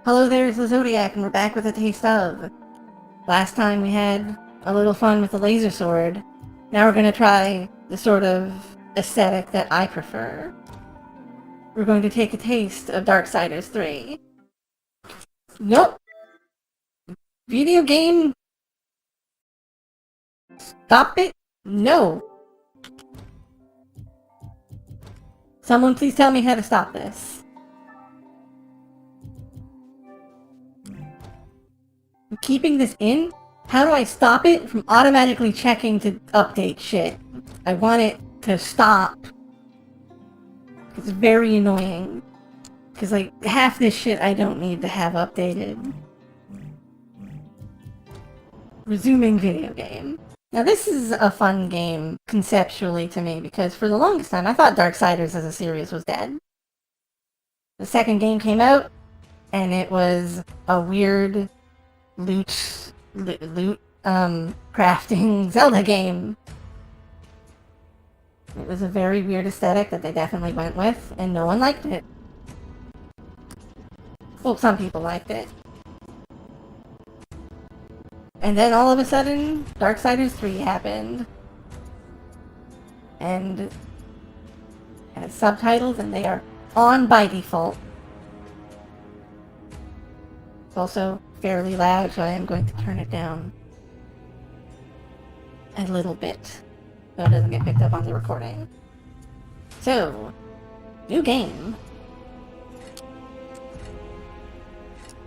Hello there, it's LaZodiac, and we're back with a taste of. Last time we had a little fun with the laser sword. Now we're gonna try the sort of aesthetic that I prefer. We're going to take a taste of Darksiders 3. Nope! Video game? Stop it? No! Someone please tell me how to stop this. I'm keeping this in? How do I stop it from automatically checking to update shit? I want it to stop. It's very annoying. Because, like, half this shit I don't need to have updated. Resuming video game. Now this is a fun game, conceptually, to me, because for the longest time I thought Darksiders as a series was dead. The second game came out, and it was a weird loot crafting Zelda game. It was a very weird aesthetic that they definitely went with, and no one liked it. Well, some people liked it. And then all of a sudden, Darksiders 3 happened. And it has subtitles, and they are on by default. It's also fairly loud, so I am going to turn it down a little bit, so it doesn't get picked up on the recording. So, new game.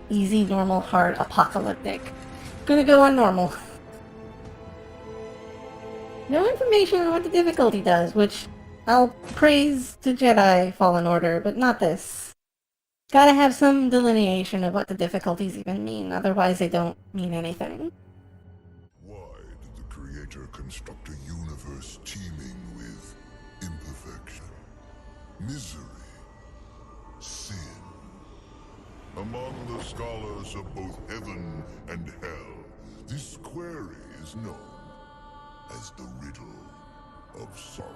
Easy, normal, hard, apocalyptic. Gonna go on normal. No information on what the difficulty does, which I'll praise to Jedi Fallen Order, but not this. Gotta have some delineation of what the difficulties even mean, otherwise they don't mean anything. Why did the Creator construct a universe teeming with imperfection, misery, sin? Among the scholars of both heaven and hell, this query is known as the riddle of sorrows.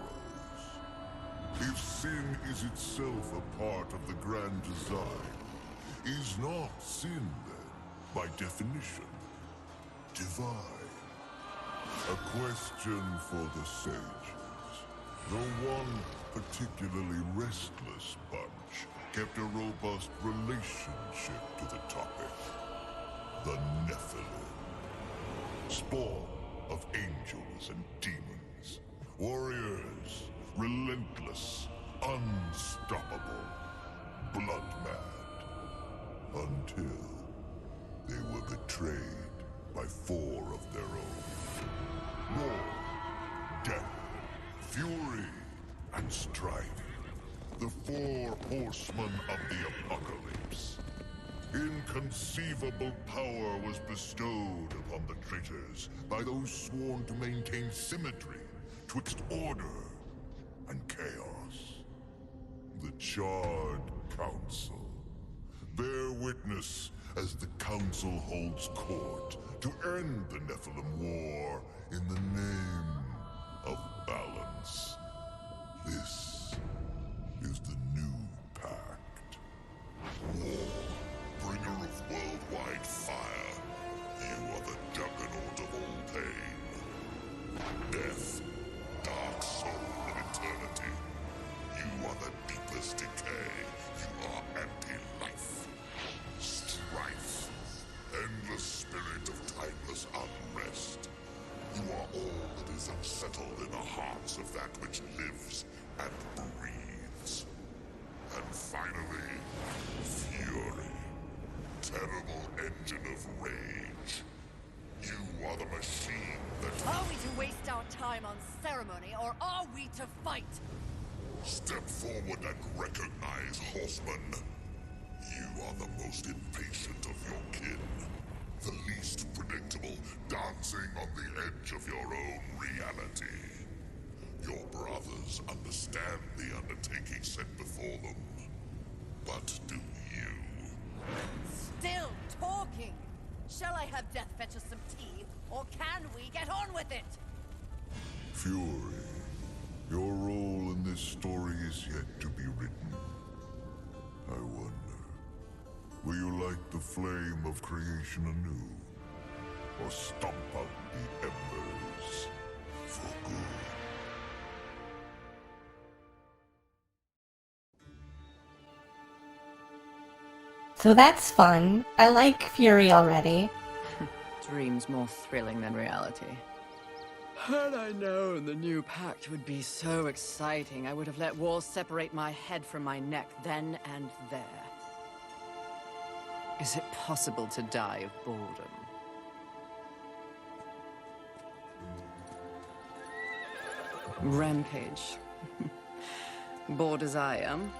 If sin is itself a part of the grand design, is not sin then, by definition, divine? A question for the sages. The one particularly restless bunch kept a robust relationship to the topic. The Nephilim. Spawn of angels and demons. Warriors, relentless, unstoppable, blood-mad. Until they were betrayed by four of their own. War, death, fury, and strife. The four horsemen of the apocalypse. Inconceivable power was bestowed upon the traitors by those sworn to maintain symmetry twixt order and chaos. The Charred Council. Bear witness as the Council holds court to end the Nephilim War in the name of balance. This is the new pact. War, bringer of worldwide fire. You are the juggernaut of all pain. Death, dark soul of eternity. You are the deepest decay. You are anti-life. Strife, endless spirit of timeless unrest. You are all that is unsettled in the hearts of that which lives and breathes. And finally, fury. Terrible engine of rage. You are the machine that... Are we to waste our time on ceremony, or are we to fight? Step forward and recognize, horseman. You are the most impatient of your kin. The least predictable, dancing on the edge of your own reality. Your brothers understand the undertaking set before them. But do you? Still talking! Shall I have Death fetch us some tea, or can we get on with it? Fury, your role in this story is yet to be written. I wonder, Will you light the flame of creation anew? Or stomp out the embers for good? So that's fun. I like Fury already. Dreams more thrilling than reality. Had I known the new pact would be so exciting, I would have let walls separate my head from my neck then and there. Is it possible to die of boredom? Rampage. Bored as I am,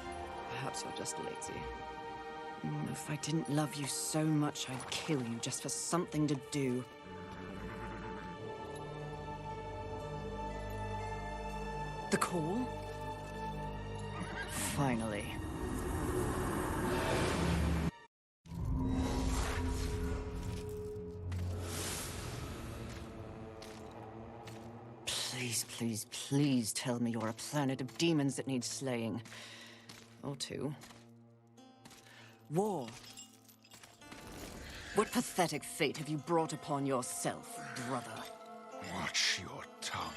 perhaps you're just lazy. If I didn't love you so much, I'd kill you just for something to do. The call? Finally. Please, please, please tell me you're a planet of demons that needs slaying. Or two. War. What pathetic fate have you brought upon yourself, brother? Watch your tongue.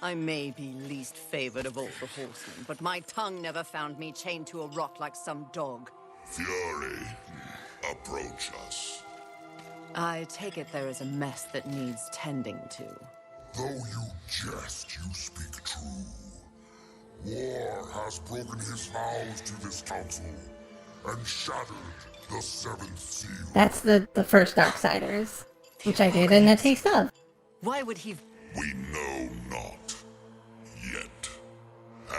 I may be least favored of all the horsemen, but my tongue never found me chained to a rock like some dog. Fury, approach us. I take it there is a mess that needs tending to. Though you jest, you speak true. War has broken his vows to this council and shattered the seventh seal. That's the first Darksiders, which I did in a taste of. Why would he... We know not yet.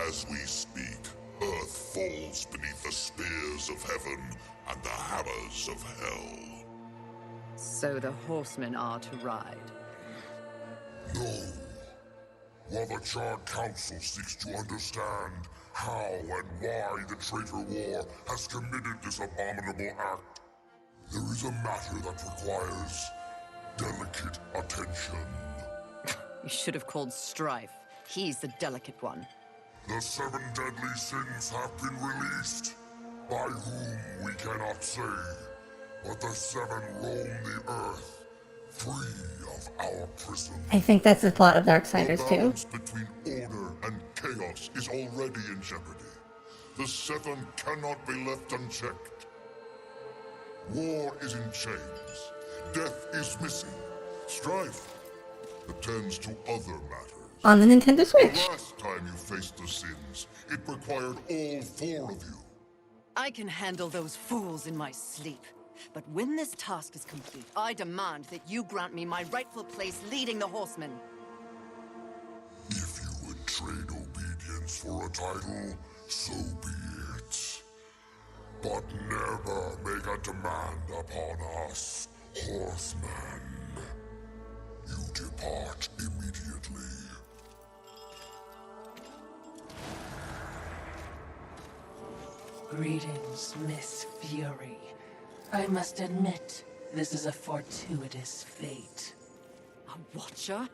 As we speak, earth falls beneath the spears of heaven and the hammers of hell. So the horsemen are to ride. No. While the Charred Council seeks to understand how and why the traitor war has committed this abominable act, there is a matter that requires delicate attention. You should have called Strife. He's the delicate one. The 7 deadly sins have been released, by whom we cannot say, but the 7 roam the earth, free of our prison. I think that's the plot of Darksiders The too. balance between order and chaos is already in jeopardy. The 7 cannot be left unchecked. War is in chains. Death is missing. Strife attends to other matters. On the Nintendo The Switch. last time you faced the sins, it required all 4 of you. I can handle those fools in my sleep. But when this task is complete, I demand that you grant me my rightful place leading the horsemen. If you would trade obedience for a title, so be it. But never make a demand upon us, horsemen. You depart immediately. Greetings, Miss Fury. I must admit, this is a fortuitous fate. A watcher?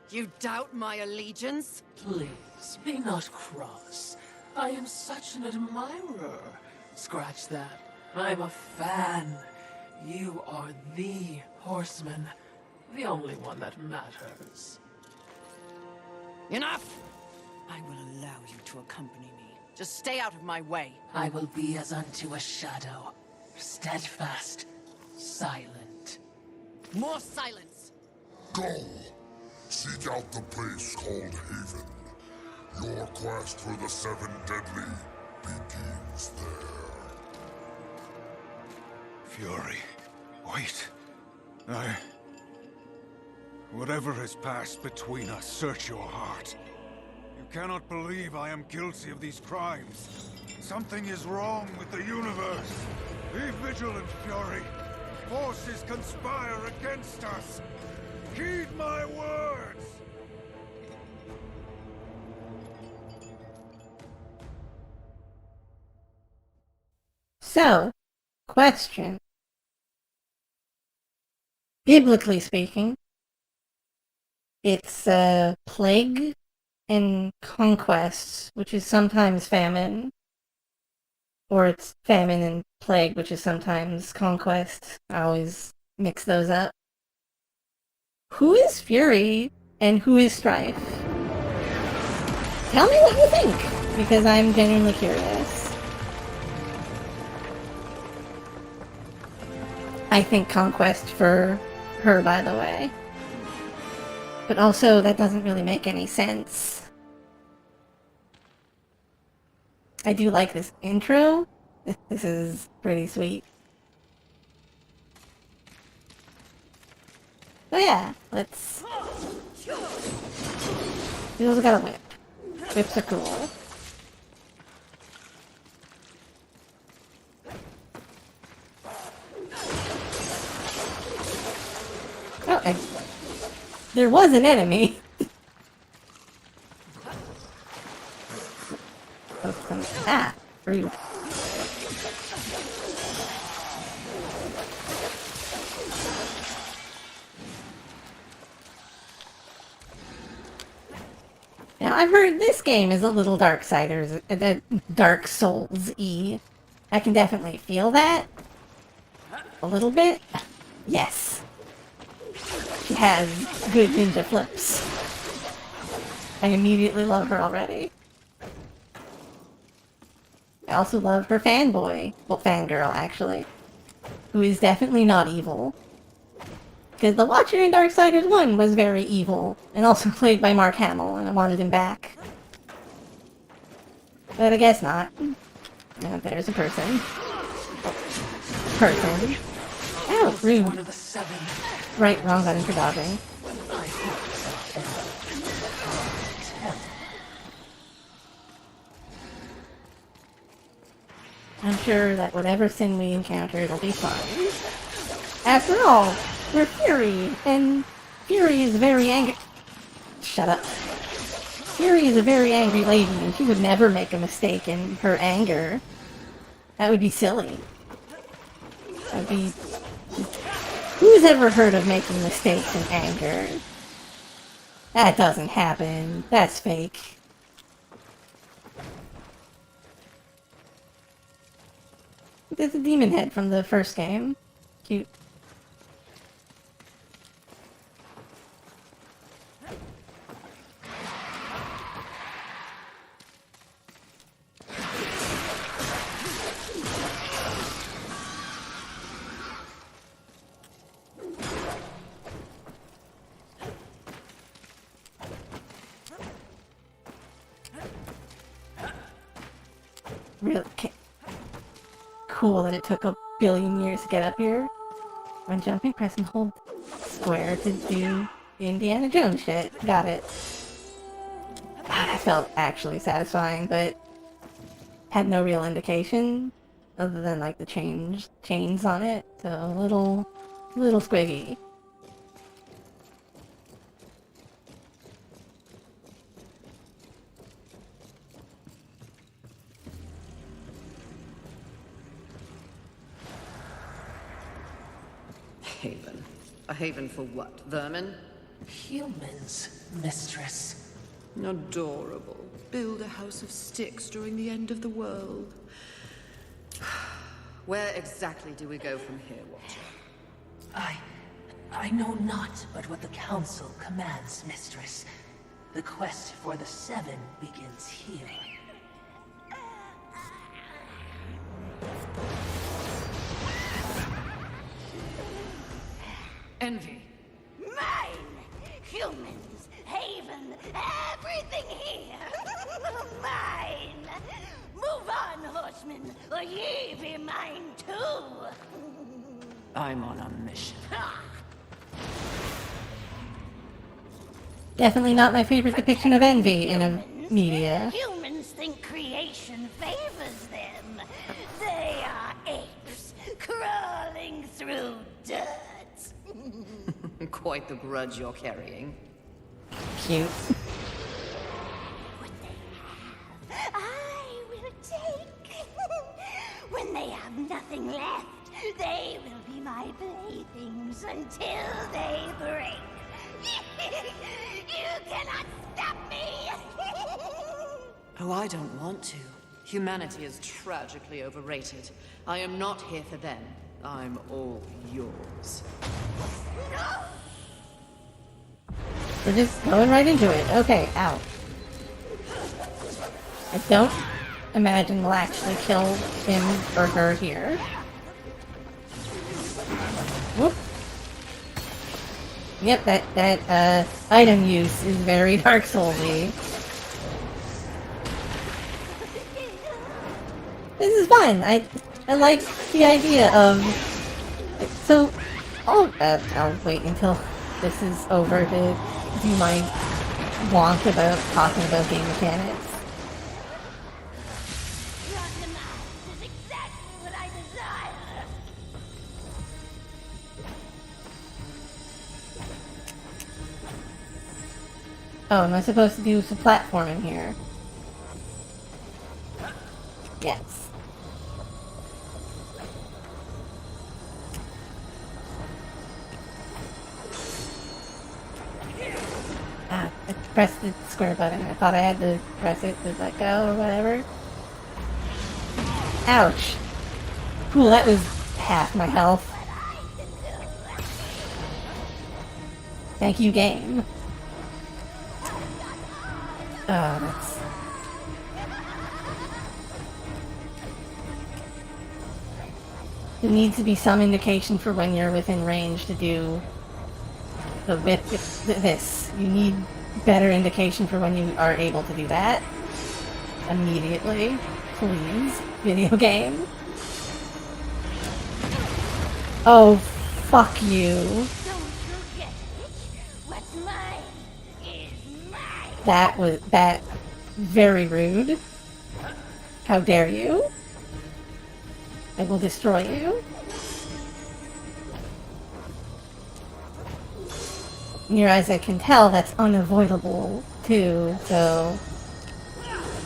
You doubt my allegiance? Please, be not cross. I am such an admirer. Scratch that. I'm a fan. You are the horseman. The only one that matters. Enough! I will allow you to accompany me. Just stay out of my way. I will be as unto a shadow. Steadfast. Silent. More silence! Go! Seek out the place called Haven. Your quest for the 7 deadly begins there. Fury, wait. Whatever has passed between us, search your heart. You cannot believe I am guilty of these crimes. Something is wrong with the universe. Be vigilant, Fury. Forces conspire against us. Heed my words! So, question. Biblically speaking, it's plague and conquest, which is sometimes famine. Or it's Famine and Plague, which is sometimes Conquest. I always mix those up. Who is Fury and who is Strife? Tell me what you think, because I'm genuinely curious. I think Conquest for her, by the way. But also, that doesn't really make any sense. I do like this intro. This is pretty sweet. So yeah, let's... We also got a whip. Whips are cool. Oh, there was an enemy. Ah, rude. Now, I've heard this game is a little Darksiders, Dark Souls-y. I can definitely feel that. A little bit. Yes. She has good ninja flips. I immediately love her already. I also love her fanboy. Well, fangirl, actually. Who is definitely not evil. Because the Watcher in Darksiders 1 was very evil, and also played by Mark Hamill, and I wanted him back. But I guess not. Oh, there's a person. Person. Oh, rude. One of the 7. Right, wrong button for dodging. I'm sure that whatever sin we encounter, it'll be fine. After all, we're Fury, and Fury is very angry. Shut up. Fury is a very angry lady, and she would never make a mistake in her anger. That would be silly. That would be... Who's ever heard of making mistakes in anger? That doesn't happen. That's fake. There's a demon head from the first game. Cute. Really cool that it took a billion years to get up here. When jumping, press and hold square to do the Indiana Jones shit. Got it. That felt actually satisfying, but had no real indication other than like the chains on it. So a little squiggy. Haven. A haven for what? Vermin? Humans, mistress. Adorable. Build a house of sticks during the end of the world. Where exactly do we go from here, Watcher? I know not but what the Council commands, mistress. The quest for the 7 begins here. Envy. Mine! Humans, Haven, everything here! Mine! Move on, horsemen, or ye be mine too! I'm on a mission. Definitely not my favorite depiction of envy in a media. Humans think creation favors them. They are apes, crawling through dirt. Quite the grudge you're carrying. Cute. What they have, I will take. When they have nothing left, they will be my playthings until they break. You cannot stop me! Oh, I don't want to. Humanity is tragically overrated. I am not here for them. I'm all yours. We're just going right into it. Okay, ow. I don't imagine we'll actually kill him or her here. Whoop. Yep, that item use is very Dark Souls-y. This is fun. I like the idea of... So, I'll wait until this is over to do my wonk about talking about game mechanics. This is exactly what I desire. Oh, am I supposed to do some platforming here? Yes. Ah, I pressed the square button. I thought I had to press it to let go or whatever. Ouch. Cool, that was half my health. Thank you, game. Oh, that's... There needs to be some indication for when you're within range to do the this. You need better indication for when you are able to do that. Immediately. Please. Video game. Oh, fuck you. Don't forget it. What's mine is mine. That very rude. How dare you? I will destroy you. Near as I can tell, that's unavoidable, too, so...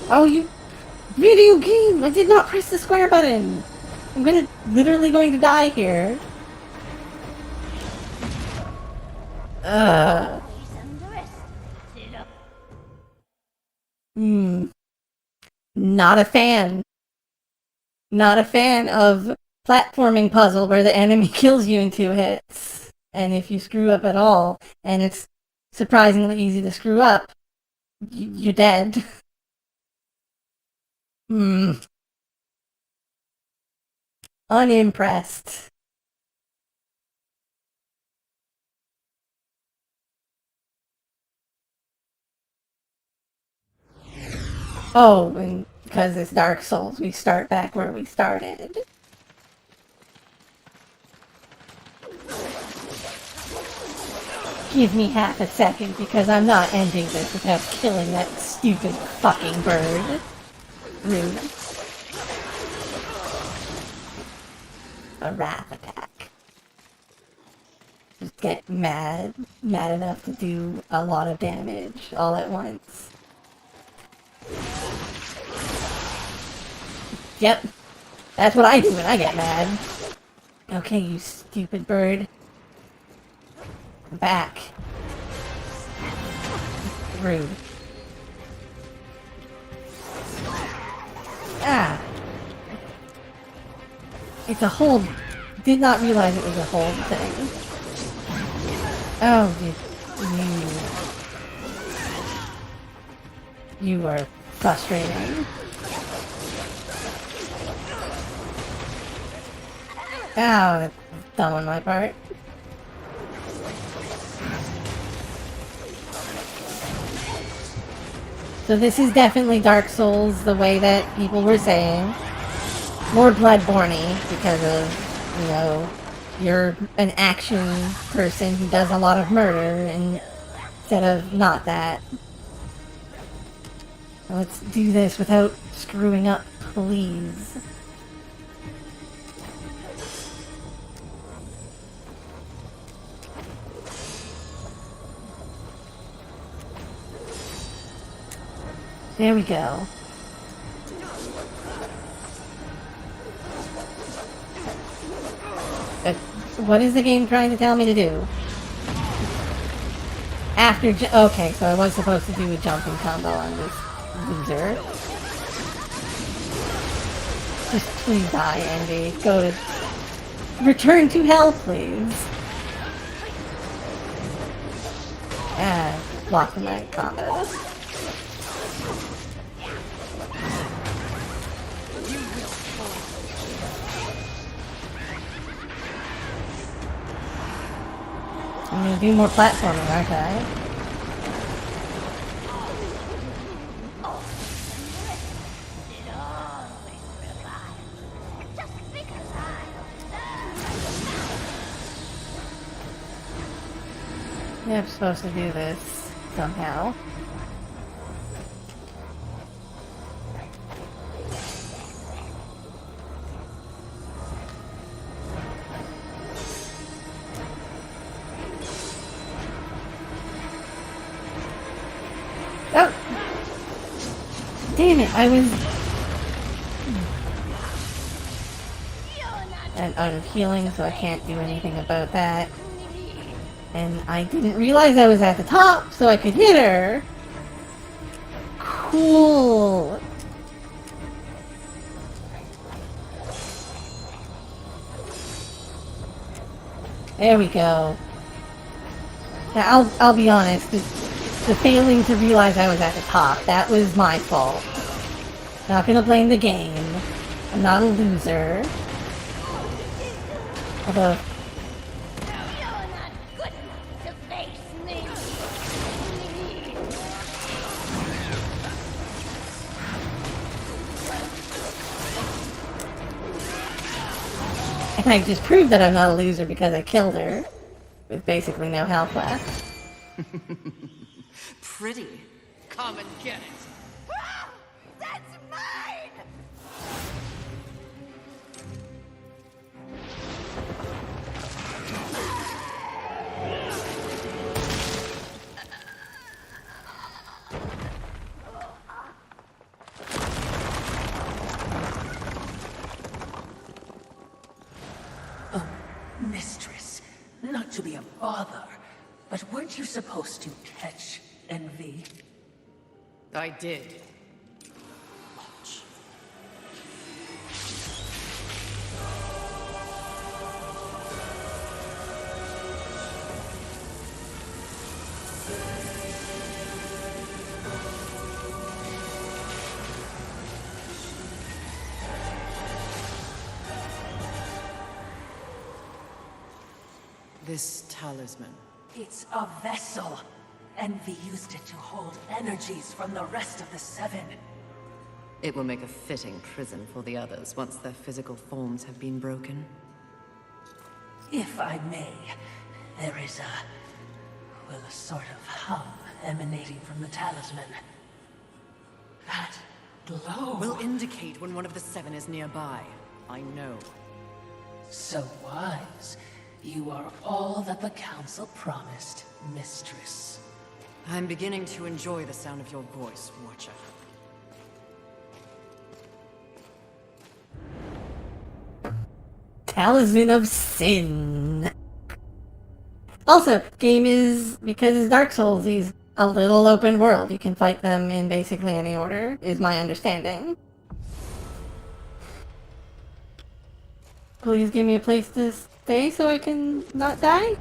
Oh, you... Video game! I did not press the square button! I'm literally going to die here. Ugh. Not a fan. Not a fan of platforming puzzle where the enemy kills you in 2 hits. And if you screw up at all, and it's surprisingly easy to screw up, you're dead. Unimpressed. Oh, and because it's Dark Souls, we start back where we started. Give me half a second, because I'm not ending this without killing that stupid fucking bird. Rude. A wrath attack. Just get mad enough to do a lot of damage all at once. Yep. That's what I do when I get mad. Okay, you stupid bird. Back. Rude. Ah. It's a hold. Did not realize it was a hold thing. Oh, you are frustrating. Ow, that's dumb on my part. So this is definitely Dark Souls, the way that people were saying. More Bloodborne-y, because of, you know, you're an action person who does a lot of murder, instead of not that. Let's do this without screwing up, please. There we go. What is the game trying to tell me to do? After okay, so I was supposed to do a jumping combo on this loser. Just please die, Andy. Go to... Return to hell, please. Ah, lock the night combo. I'm gonna do more platforming, aren't I? Yeah, I'm supposed to do this somehow. Oh! Damn it, I was... And out of healing, so I can't do anything about that. And I didn't realize I was at the top, so I could hit her. Cool. There we go. Now, I'll be honest. The failing to realize I was at the top, that was my fault. Not gonna blame the game. I'm not a loser. Although... And I just proved that I'm not a loser because I killed her. With basically no health left. Pretty. Come and get it. Ah, that's mine! Mistress, not to be a bother, but weren't you supposed to catch envy? I did. This talisman. It's a vessel. Envy used it to hold energies from the rest of the seven. It will make a fitting prison for the others once their physical forms have been broken. If I may, there is a sort of hum emanating from the talisman. That glow Will indicate when one of the seven is nearby. I know. So wise. You are all that the Council promised, Mistress. I'm beginning to enjoy the sound of your voice, Watcher. Talisman of Sin. Also, game is, because it's Dark Souls, he's a little open world. You can fight them in basically any order, is my understanding. Please give me a place to stay so I can not die.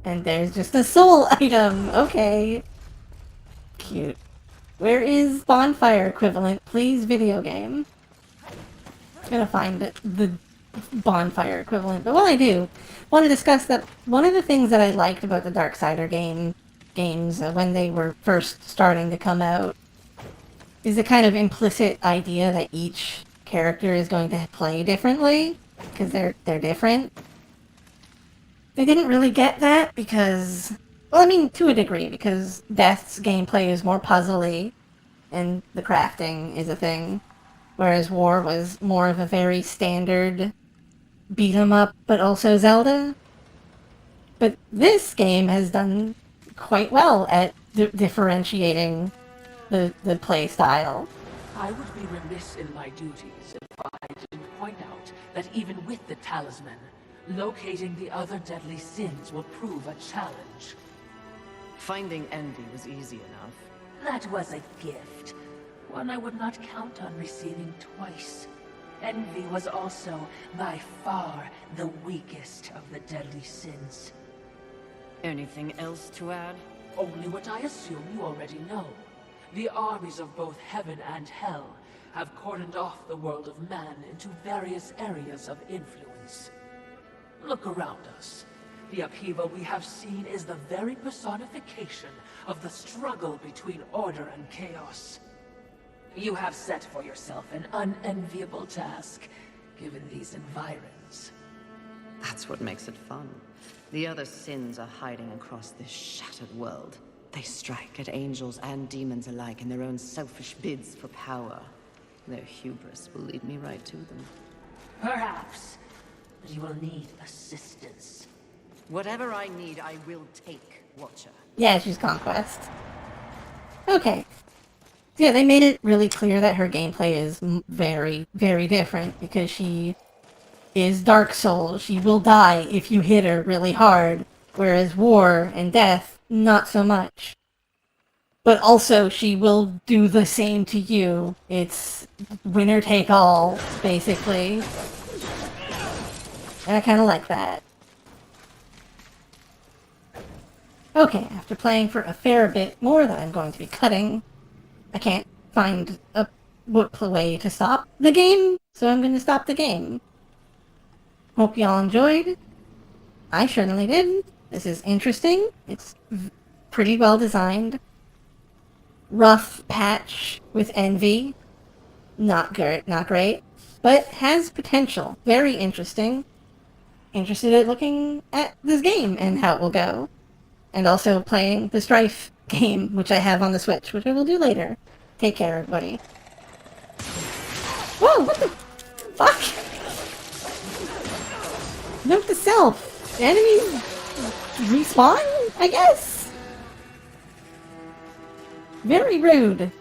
And there's just a soul item. Okay. Cute. Where is bonfire equivalent? Please, video game. I'm gonna find the bonfire equivalent. But while I do, I want to discuss that one of the things that I liked about the Darksider games when they were first starting to come out is the kind of implicit idea that each character is going to play differently because they're different. They didn't really get that because, well, I mean, to a degree, because Death's gameplay is more puzzly and the crafting is a thing, whereas War was more of a very standard beat-em-up, but also Zelda. But this game has done quite well at differentiating the play style. I would be remiss in my duties if I didn't point out that even with the talisman, locating the other deadly sins will prove a challenge. Finding envy was easy enough. That was a gift. one I would not count on receiving twice. Envy was also, by far, the weakest of the deadly sins. Anything else to add? Only what I assume you already know. The armies of both heaven and hell have cordoned off the world of man into various areas of influence. Look around us. The upheaval we have seen is the very personification of the struggle between order and chaos. You have set for yourself an unenviable task, given these environs. That's what makes it fun. The other sins are hiding across this shattered world. They strike at angels and demons alike in their own selfish bids for power. Their hubris will lead me right to them. Perhaps, but you will need assistance. Whatever I need, I will take, Watcher. Yeah, she's Conquest. Okay. Yeah, they made it really clear that her gameplay is very, very different because she is Dark Souls. She will die if you hit her really hard, whereas War and Death, not so much. But also, she will do the same to you. It's winner take all, basically. And I kind of like that. Okay, after playing for a fair bit more that I'm going to be cutting, I can't find a way to stop the game, so I'm going to stop the game. Hope y'all enjoyed. I certainly did. This is interesting. It's pretty well designed. Rough patch with Envy. Not great, but has potential. Very interesting. Interested in looking at this game and how it will go. And also playing the Strife game, which I have on the Switch, which I will do later. Take care, everybody. Whoa, what the fuck? Note to self. Enemies respawn, I guess? Very rude.